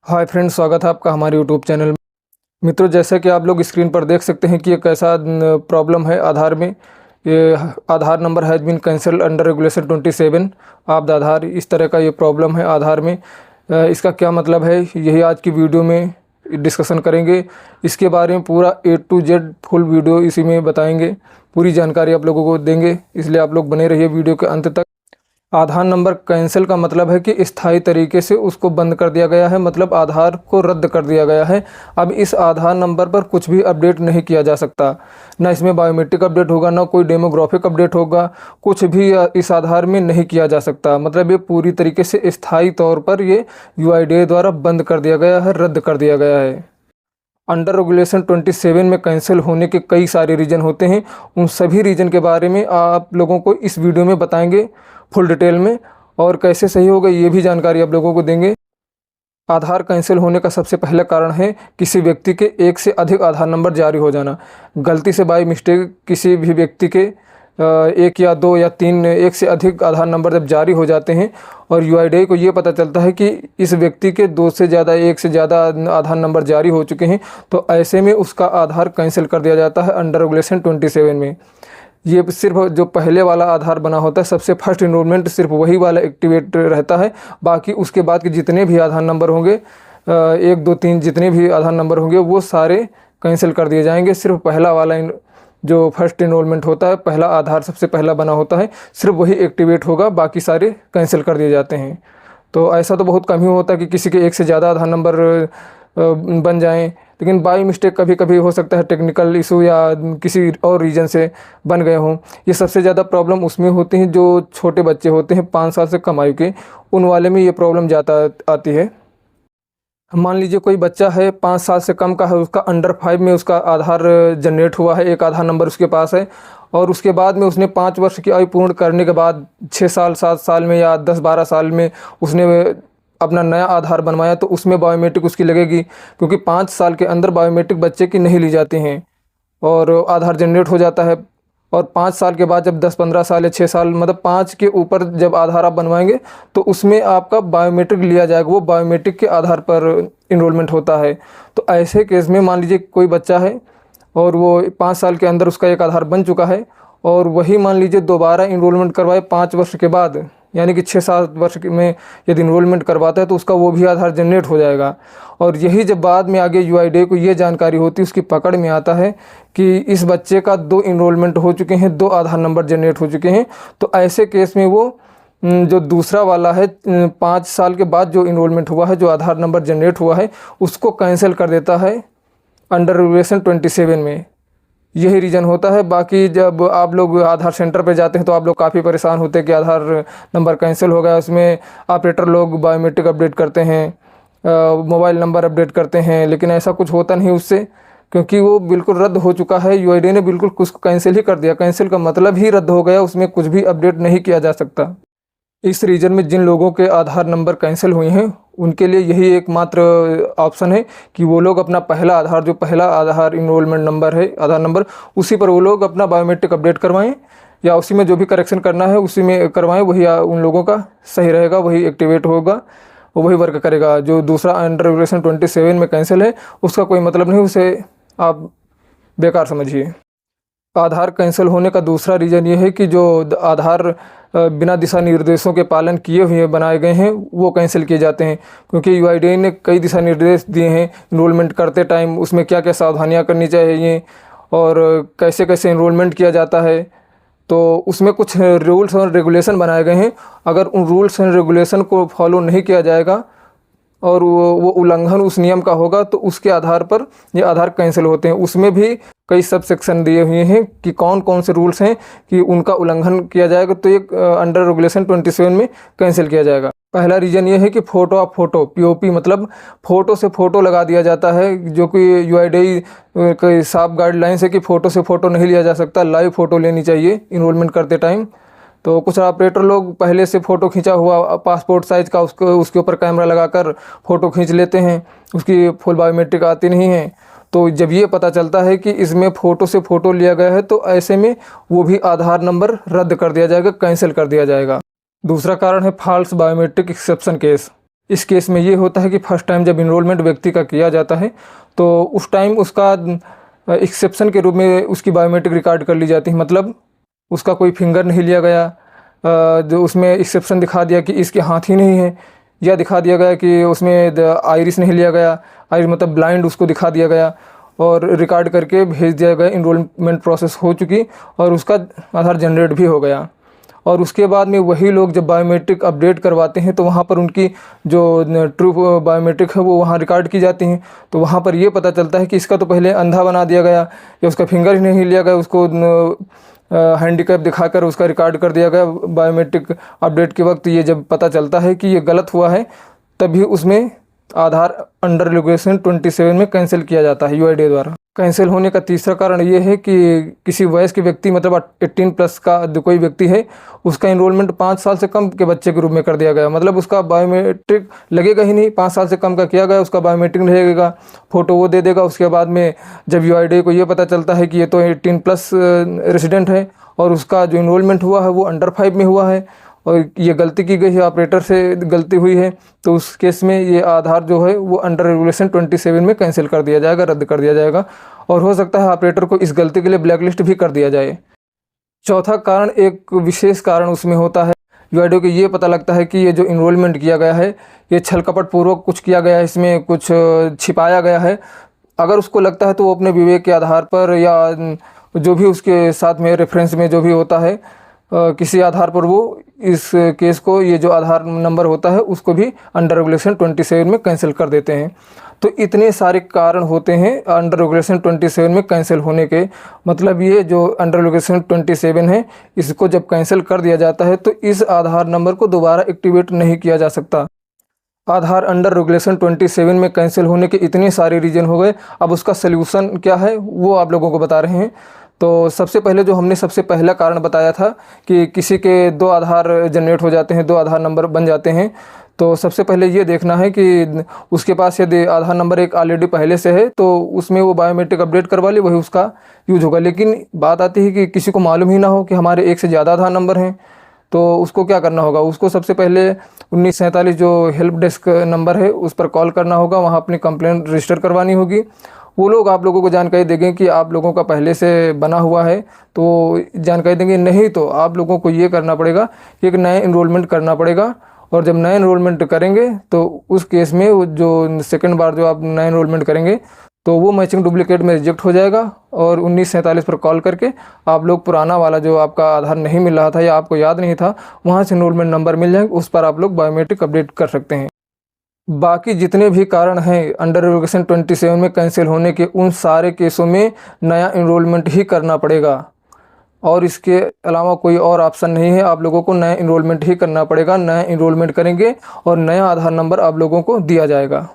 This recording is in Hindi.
हाय फ्रेंड्स, स्वागत है आपका हमारे यूट्यूब चैनल में। मित्रों, जैसा कि आप लोग स्क्रीन पर देख सकते हैं कि ये कैसा प्रॉब्लम है आधार में। ये Aadhaar number has been cancel under regulation 27 of the Aadhaar. इस तरह का ये प्रॉब्लम है आधार में। इसका क्या मतलब है, यही आज की वीडियो में डिस्कशन करेंगे। इसके बारे में पूरा A to Z full video इसी में बताएंगे, पूरी जानकारी आप लोगों को देंगे, इसलिए आप लोग बने रहिए वीडियो के अंत तक। आधार नंबर कैंसिल का मतलब है कि स्थायी तरीके से उसको बंद कर दिया गया है, मतलब आधार को रद्द कर दिया गया है। अब इस आधार नंबर पर कुछ भी अपडेट नहीं किया जा सकता, ना इसमें बायोमेट्रिक अपडेट होगा, ना कोई डेमोग्राफिक अपडेट होगा, कुछ भी इस आधार में नहीं किया जा सकता। मतलब ये पूरी तरीके से स्थायी तौर पर ये UIDAI द्वारा बंद कर दिया गया है, रद्द कर दिया गया है। अंडर रेगुलेशन 27 में कैंसिल होने के कई सारे रीज़न होते हैं। उन सभी रीज़न के बारे में आप लोगों को इस वीडियो में बताएंगे फुल डिटेल में, और कैसे सही होगा ये भी जानकारी आप लोगों को देंगे। आधार कैंसिल होने का सबसे पहला कारण है किसी व्यक्ति के एक से अधिक आधार नंबर जारी हो जाना। गलती से बाय मिस्टेक किसी भी व्यक्ति के एक या दो या तीन, एक से अधिक आधार नंबर जब जारी हो जाते हैं और UIDAI को ये पता चलता है कि इस व्यक्ति के दो से ज़्यादा, एक से ज़्यादा आधार नंबर जारी हो चुके हैं, तो ऐसे में उसका आधार कैंसिल कर दिया जाता है अंडर रेगुलेशन 27 में। ये सिर्फ जो पहले वाला आधार बना होता है, सबसे फर्स्ट इनरोलमेंट सिर्फ वही वाला एक्टिवेट रहता है। बाकी उसके बाद के जितने भी आधार नंबर होंगे, 1 2 3 जितने भी आधार नंबर होंगे वो सारे कैंसिल कर दिए जाएंगे। सिर्फ पहला वाला जो फर्स्ट इनरोलमेंट होता है, पहला आधार सबसे पहला बना होता है, सिर्फ वही एक्टिवेट होगा, बाकी सारे कैंसिल कर दिए जाते हैं। तो ऐसा तो बहुत कम ही होता है कि किसी के एक से ज़्यादा आधार नंबर बन जाएं, लेकिन बाई मिस्टेक कभी कभी हो सकता है, टेक्निकल इशू या किसी और रीज़न से बन गए हों। ये सबसे ज़्यादा प्रॉब्लम उसमें होती है जो छोटे बच्चे होते हैं 5 साल से कम आयु के, उन वाले में ये प्रॉब्लम ज़्यादा आती है। मान लीजिए कोई बच्चा है 5 साल से कम का है, उसका अंडर 5 में उसका आधार जनरेट हुआ है, एक आधार नंबर उसके पास है, और उसके बाद में उसने 5 वर्ष की आयु पूर्ण करने के बाद 6 साल 7 साल में या 10-12 साल में उसने अपना नया आधार बनवाया, तो उसमें बायोमेट्रिक उसकी लगेगी, क्योंकि 5 साल के अंदर बायोमेट्रिक बच्चे की नहीं ली जाती हैं और आधार जनरेट हो जाता है। और 5 साल के बाद जब 10-15 साल या 6 साल, मतलब 5 के ऊपर जब आधार आप बनवाएंगे तो उसमें आपका बायोमेट्रिक लिया जाएगा, वो बायोमेट्रिक के आधार पर इनरोलमेंट होता है। तो ऐसे केस में मान लीजिए कोई बच्चा है और वो 5 साल के अंदर उसका एक आधार बन चुका है, और वही मान लीजिए दोबारा इनरोलमेंट करवाए 5 वर्ष के बाद, यानी कि 6-7 वर्ष में यदि इनरोलमेंट करवाता है तो उसका वो भी आधार जनरेट हो जाएगा। और यही जब बाद में आगे UIDAI को ये जानकारी होती है, उसकी पकड़ में आता है कि इस बच्चे का 2 इनरोलमेंट हो चुके हैं, 2 आधार नंबर जनरेट हो चुके हैं, तो ऐसे केस में वो जो दूसरा वाला है 5 साल के बाद जो इनरोलमेंट हुआ है, जो आधार नंबर जनरेट हुआ है, उसको कैंसिल कर देता है अंडर रेगुलेशन 27 में। यही रीज़न होता है। बाकी जब आप लोग आधार सेंटर पे जाते हैं तो आप लोग काफ़ी परेशान होते हैं कि आधार नंबर कैंसिल हो गया। उसमें ऑपरेटर लोग बायोमेट्रिक अपडेट करते हैं, मोबाइल नंबर अपडेट करते हैं, लेकिन ऐसा कुछ होता नहीं उससे, क्योंकि वो बिल्कुल रद्द हो चुका है। UIDAI ने बिल्कुल उसको कैंसिल ही कर दिया। कैंसिल का मतलब ही रद्द हो गया, उसमें कुछ भी अपडेट नहीं किया जा सकता। इस रीजन में जिन लोगों के आधार नंबर कैंसिल हुए हैं उनके लिए यही एकमात्र ऑप्शन है कि वो लोग अपना पहला आधार, जो पहला आधार इनरोलमेंट नंबर है, आधार नंबर, उसी पर वो लोग अपना बायोमेट्रिक अपडेट करवाएं, या उसी में जो भी करेक्शन करना है उसी में करवाएं। वही उन लोगों का सही रहेगा, वही एक्टिवेट होगा, वही वर्क करेगा। जो दूसरा अंडर रेगुलेशन 27 में कैंसिल है उसका कोई मतलब नहीं, उसे आप बेकार समझिए। आधार कैंसिल होने का दूसरा रीज़न ये है कि जो आधार बिना दिशा निर्देशों के पालन किए हुए बनाए गए हैं वो कैंसिल किए जाते हैं, क्योंकि UIDAI ने कई दिशा निर्देश दिए हैं इनरोलमेंट करते टाइम, उसमें क्या क्या सावधानियां करनी चाहिए और कैसे कैसे इनरोलमेंट किया जाता है। तो उसमें कुछ रूल्स और रेगुलेशन बनाए गए हैं। अगर उन रूल्स एंड रेगुलेशन को फॉलो नहीं किया जाएगा और वो उल्लंघन उस नियम का होगा तो उसके आधार पर ये आधार कैंसिल होते हैं। उसमें भी कई सब सेक्शन दिए हुए हैं कि कौन कौन से रूल्स हैं कि उनका उल्लंघन किया जाएगा तो एक अंडर रेगुलेशन 27 में कैंसिल किया जाएगा। पहला रीज़न ये है कि फ़ोटो ऑफ फ़ोटो, POP, मतलब फ़ोटो से फ़ोटो लगा दिया जाता है, जो कि UIDAI की साफ गाइडलाइंस है कि फ़ोटो से फ़ोटो नहीं लिया जा सकता, लाइव फ़ोटो लेनी चाहिए इनरोलमेंट करते टाइम। तो कुछ ऑपरेटर लोग पहले से फ़ोटो खींचा हुआ पासपोर्ट साइज़ का उसके ऊपर कैमरा लगाकर फ़ोटो खींच लेते हैं, उसकी फुल बायोमेट्रिक आती नहीं है। तो जब ये पता चलता है कि इसमें फ़ोटो से फ़ोटो लिया गया है तो ऐसे में वो भी आधार नंबर रद्द कर दिया जाएगा, कैंसिल कर दिया जाएगा। दूसरा कारण है फॉल्स बायोमेट्रिक एक्सेप्शन केस। इस केस में ये होता है कि फर्स्ट टाइम जब इनरोलमेंट व्यक्ति का किया जाता है तो उस टाइम उसका एक्सेप्शन के रूप में उसकी बायोमेट्रिक रिकॉर्ड कर ली जाती है। मतलब उसका कोई फिंगर नहीं लिया गया, जो उसमें एक्सेप्शन दिखा दिया कि इसके हाथ ही नहीं है, या दिखा दिया गया कि उसमें आइरिस नहीं लिया गया, आइरिस मतलब ब्लाइंड उसको दिखा दिया गया और रिकॉर्ड करके भेज दिया गया, इनरोलमेंट प्रोसेस हो चुकी और उसका आधार जनरेट भी हो गया। और उसके बाद में वही लोग जब बायोमेट्रिक अपडेट करवाते हैं तो वहाँ पर उनकी जो ट्रू बायोमेट्रिक है वो वहाँ रिकॉर्ड की जाती हैं। तो वहाँ पर ये पता चलता है कि इसका तो पहले अंधा बना दिया गया या उसका फिंगर ही नहीं लिया गया, उसको हैंडीकैप दिखाकर उसका रिकॉर्ड कर दिया गया बायोमेट्रिक अपडेट के वक्त। ये जब पता चलता है कि ये गलत हुआ है तभी उसमें आधार अंडर रेगुलेशन 27 में कैंसिल किया जाता है यूआईडीए द्वारा। कैंसिल होने का तीसरा कारण ये है कि किसी वयस्क व्यक्ति मतलब 18+ का जो कोई व्यक्ति है उसका इनरोलमेंट 5 साल से कम के बच्चे के रूप में कर दिया गया। मतलब उसका बायोमेट्रिक लगेगा ही नहीं, 5 साल से कम का किया गया उसका बायोमेट्रिक नहीं लगेगा, फ़ोटो वो दे देगा। उसके बाद में जब यूआईडीए को ये पता चलता है कि ये तो 18+ रेसिडेंट है और उसका जो इनरोलमेंट हुआ है वो अंडर 5 में हुआ है और ये गलती की गई है, ऑपरेटर से गलती हुई है, तो उस केस में ये आधार जो है वो अंडर रेगुलेशन 27 में कैंसिल कर दिया जाएगा, रद्द कर दिया जाएगा और हो सकता है ऑपरेटर को इस गलती के लिए ब्लैक लिस्ट भी कर दिया जाए। चौथा कारण, एक विशेष कारण उसमें होता है, यूआईडीए को ये पता लगता है कि ये जो इनरोलमेंट किया गया है ये छल कपट पूर्वक कुछ किया गया है, इसमें कुछ छिपाया गया है। अगर उसको लगता है तो वो अपने विवेक के आधार पर या जो भी उसके साथ में रेफरेंस में जो भी होता है किसी आधार पर वो इस केस को, ये जो आधार नंबर होता है उसको भी अंडर रेगुलेशन 27 में कैंसिल कर देते हैं। तो इतने सारे कारण होते हैं अंडर रेगुलेशन 27 में कैंसिल होने के। मतलब ये जो अंडर रेगुलेशन 27 है इसको जब कैंसिल कर दिया जाता है तो इस आधार नंबर को दोबारा एक्टिवेट नहीं किया जा सकता। आधार अंडर रेगुलेशन 27 में कैंसिल होने के इतने सारे रीज़न हो गए। अब उसका सल्यूशन क्या है वो आप लोगों को बता रहे हैं। तो सबसे पहले जो हमने सबसे पहला कारण बताया था कि किसी के 2 आधार जनरेट हो जाते हैं, 2 आधार नंबर बन जाते हैं, तो सबसे पहले ये देखना है कि उसके पास यदि आधार नंबर एक ऑलरेडी पहले से है तो उसमें वो बायोमेट्रिक अपडेट करवा ले, वही उसका यूज होगा। लेकिन बात आती है कि किसी को मालूम ही ना हो कि हमारे एक से ज़्यादा आधार नंबर हैं, तो उसको क्या करना होगा? उसको सबसे पहले 1947 जो हेल्प डेस्क नंबर है उस पर कॉल करना होगा, वहाँ अपनी कंप्लेंट रजिस्टर करवानी होगी। वो लोग आप लोगों को जानकारी देंगे कि आप लोगों का पहले से बना हुआ है तो जानकारी देंगे, नहीं तो आप लोगों को ये करना पड़ेगा कि एक नया इनरोलमेंट करना पड़ेगा। और जब नया इनरोलमेंट करेंगे तो उस केस में वो जो सेकंड बार जो आप नया इनरोलमेंट करेंगे तो वो मैचिंग डुप्लीकेट में रिजेक्ट हो जाएगा और 1947 पर कॉल करके आप लोग पुराना वाला जो आपका आधार नहीं मिल रहा था या आपको याद नहीं था वहाँ से इनरोलमेंट नंबर मिल जाएंगे, उस पर आप लोग बायोमेट्रिक अपडेट कर सकते हैं। बाकी जितने भी कारण हैं अंडर रेगुलेशन 27 में कैंसिल होने के, उन सारे केसों में नया इनरोलमेंट ही करना पड़ेगा और इसके अलावा कोई और ऑप्शन नहीं है। आप लोगों को नया इनरोलमेंट ही करना पड़ेगा। नया इनरोलमेंट करेंगे और नया आधार नंबर आप लोगों को दिया जाएगा।